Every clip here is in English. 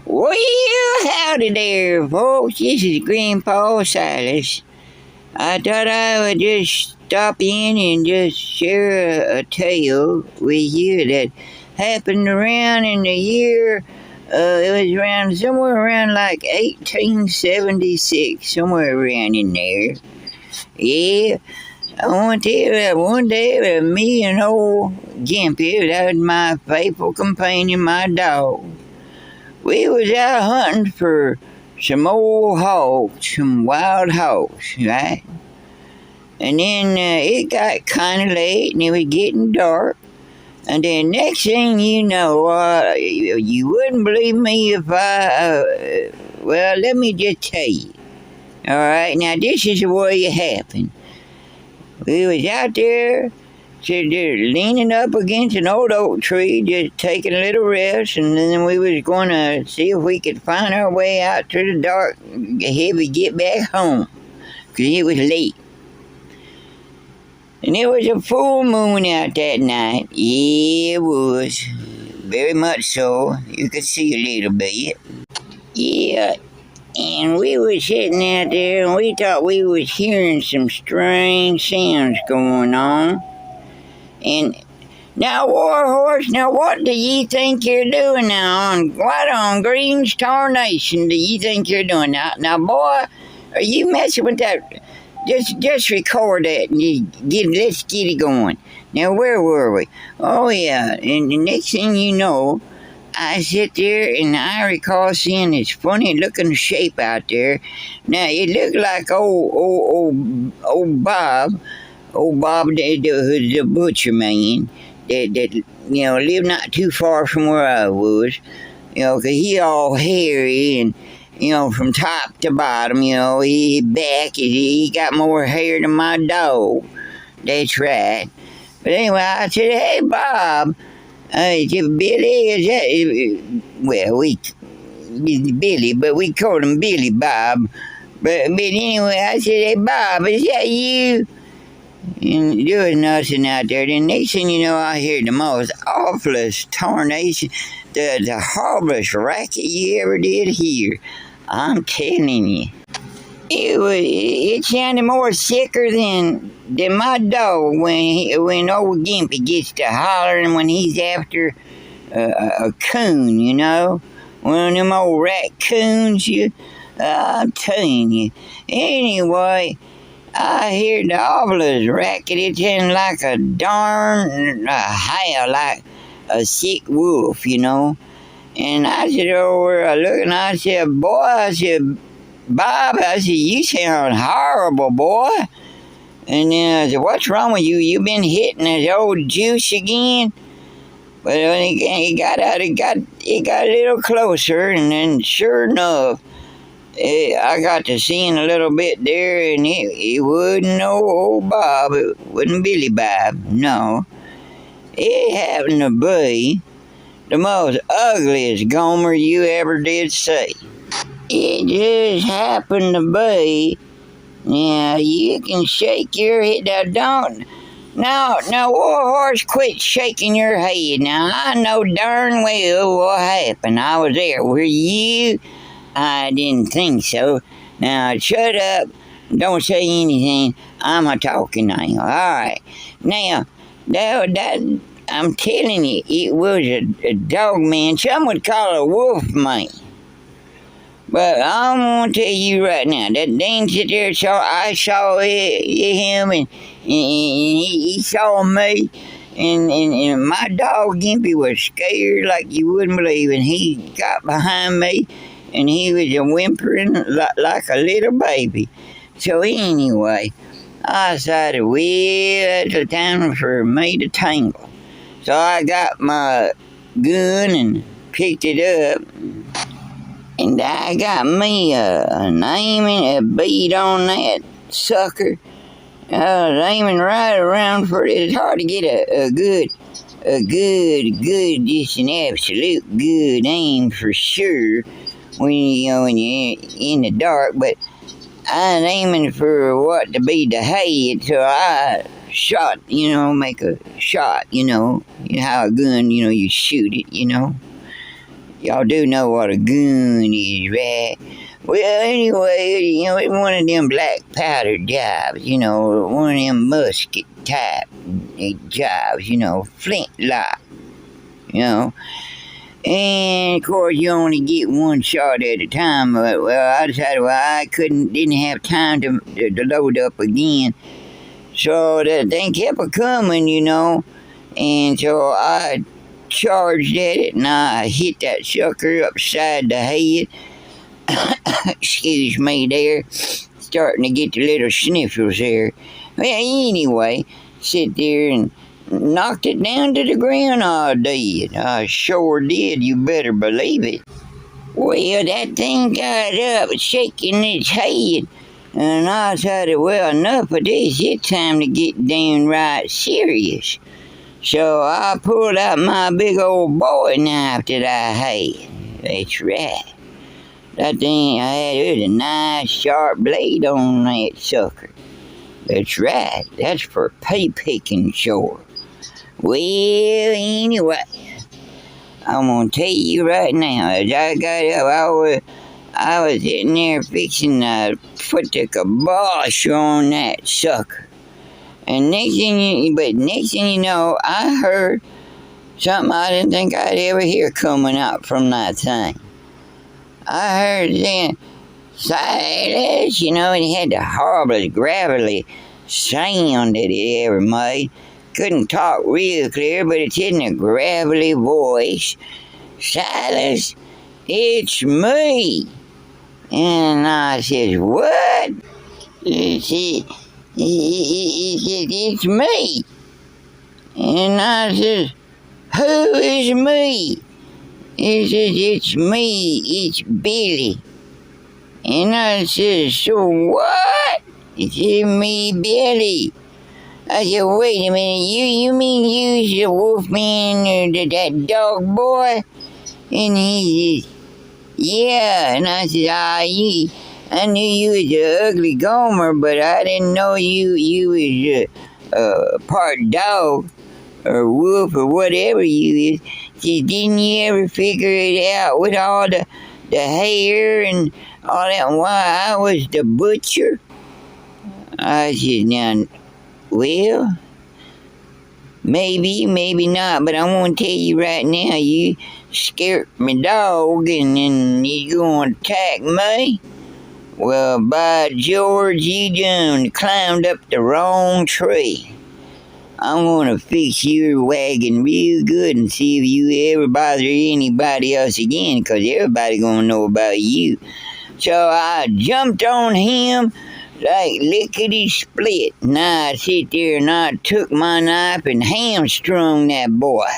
Well, howdy there, folks. This is Grandpa Silas. I thought I would just stop in and just share a tale with you that happened around in the year. It was around somewhere around like 1876, somewhere around in there. Yeah, I want to tell you that one day me and old Gimpy, that was my faithful companion, my dog. We was out hunting for some old hogs, some wild hogs, right? And then it got kind of late and it was getting dark. And then next thing you know, you wouldn't believe me if well, let me just tell you. All right, now this is the way it happened. We was out there just leaning up against an old oak tree, just taking a little rest, and then we was going to see if we could find our way out through the dark ahead we get back home, because it was late. And there was a full moon out that night. Yeah, it was. Very much so. You could see a little bit. Yeah, and we was sitting out there, and we thought we was hearing some strange sounds going on. And now, Warhorse, now what do you think you're doing now? What on Green's Tarnation do you think you're doing now? Now, boy, are you messing with that? Just record that and let's get it going. Now, where were we? Oh, yeah, and the next thing you know, I sit there and I recall seeing this funny looking shape out there. Now, it looked like old Bob. Old Bob, the butcher man, that lived not too far from where I was, 'cause he all hairy and, from top to bottom, he got more hair than my dog. That's right. But anyway, I said, hey, Bob, is it Billy? Is that, well, Billy, but we called him Billy Bob. But anyway, I said, hey, Bob, is that you? And there was nothing out there. The next thing you know, I hear the most awfulest tarnation, the horriblest racket you ever did hear. I'm telling you. It sounded more sicker than my dog when old Gimpy gets to hollering when he's after a coon, One of them old raccoons, I'm telling you. Anyway, I hear the awfulest racket. It sounded like a darn howl, like a sick wolf, And I said over, I looked and I said, boy, I said, Bob, I said, you sound horrible, boy. And then I said, what's wrong with you? You been hitting this old juice again? But when it got out, it got a little closer, and then sure enough, I got to seeing a little bit there, and it wasn't no old Bob. It wasn't Billy Bob, no. It happened to be the most ugliest Gomer you ever did see. It just happened to be. Now, you can shake your head. Now, Warhorse, quit shaking your head. Now, I know darn well what happened. I was there. Were you? I didn't think so. Now, shut up. Don't say anything. I'm a talking now. All right. Now, that I'm telling you, it was a Dogman. Some would call it a wolf man. But I'm going to tell you right now, that Dane sit there, I saw him, and he saw me, and my dog Gimpy was scared like you wouldn't believe, and he got behind me, and he was whimpering like a little baby. So anyway, I decided, well, it's the time for me to tangle. So I got my gun and picked it up, and I got me a name and a bead on that sucker. I was aiming right around for it. It's hard to get a good, just an absolute good aim for sure when you're in the dark. But I was aiming for what to be the head, so I shot, make a shot, how a gun, you shoot it, Y'all do know what a goon is, right? Well, anyway, it's one of them black powder jobs, one of them musket type jobs, flintlock, you know. And of course, you only get one shot at a time. But, well, I decided, I didn't have time to load up again. So the thing kept a coming, and so I charged at it and I hit that sucker upside the head. Excuse me there. Starting to get the little sniffles there. Well, anyway, sit there and knocked it down to the ground. I did. I sure did. You better believe it. Well, that thing got up shaking its head. And I said, well, enough of this. It's time to get downright serious. So I pulled out my big old bowie knife that I had. That's right. That thing I had, it was a nice sharp blade on that sucker. That's right. That's for pea picking, sure. Well, anyway, I'm gonna tell you right now, as I got up, I was sitting there fixing to put the kibosh on that sucker. And next thing you know, I heard something I didn't think I'd ever hear coming out from that thing. I heard saying, Silas, it had the horrible, gravelly sound that it ever made. Couldn't talk real clear, but it's in a gravelly voice. Silas, it's me. And I says, what? He said, it's me. And I says, who is me? He says, it's me, it's Billy. And I says, so what? He said, me, Billy. I said, wait a minute, you mean you's the wolfman, that dog boy? And he says, yeah. And I said, I knew you was an ugly gomer, but I didn't know you was part dog or wolf or whatever you is. See, didn't you ever figure it out with all the hair and all that, why I was the butcher? I said, now, well, maybe not, but I want to tell you right now, you scared my dog and then you going to attack me? Well, by George, you done climbed up the wrong tree. I'm gonna fix your wagon real good and see if you ever bother anybody else again, 'cause everybody gonna know about you. So I jumped on him like lickety-split. And I sit there and I took my knife and hamstrung that boy.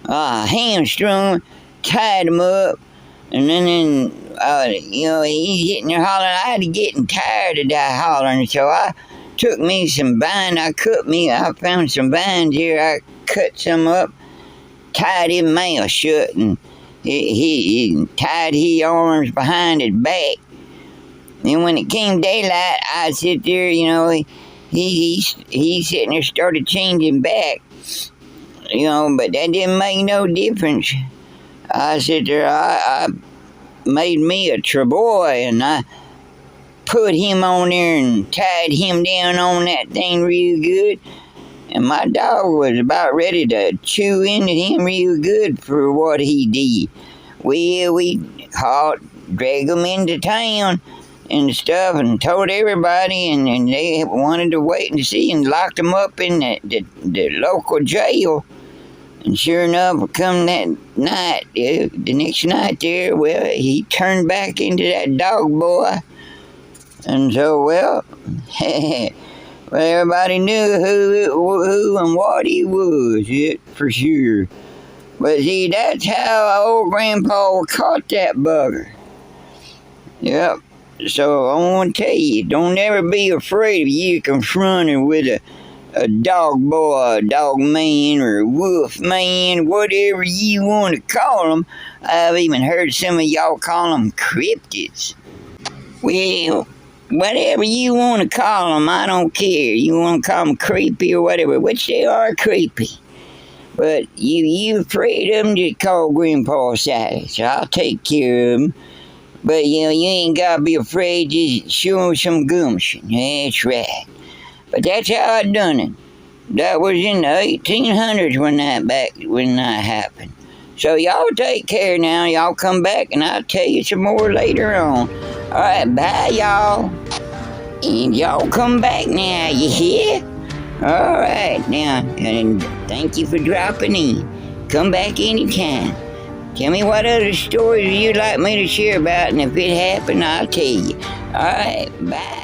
Hamstrung, tied him up, and then he's sitting there hollering. I had to getting tired of that hollering, so I took me some vine. I found some vines here. I cut some up, tied his mouth shut, and he tied his arms behind his back. And when it came daylight, I sit there, he sitting there started changing back, but that didn't make no difference. I sit there, I made me a treboy, and I put him on there and tied him down on that thing real good. And my dog was about ready to chew into him real good for what he did. Well, we dragged him into town and stuff and told everybody, and they wanted to wait and see and locked him up in the local jail. And sure enough, come that night, the next night there, well, he turned back into that dog boy. And so, well, everybody knew who and what he was, for sure. But see, that's how old Grandpa caught that bugger. Yep. So I want to tell you, don't ever be afraid if you confronted with a dog boy, a dog man, or a wolf man, whatever you want to call them. I've even heard some of y'all call them cryptids. Well, whatever you want to call them, I don't care. You want to call them creepy or whatever, which they are creepy. But you afraid of them, just call Grandpa Silas. I'll take care of them. But you ain't gotta be afraid, just show him some gumption. That's right. But that's how I done it. That was in the 1800s when that happened. So y'all take care now. Y'all come back and I'll tell you some more later on. Alright, bye y'all. And y'all come back now, you hear? Alright, now, and thank you for dropping in. Come back anytime. Tell me what other stories you'd like me to share about, and if it happened, I'll tell you. Alright, bye.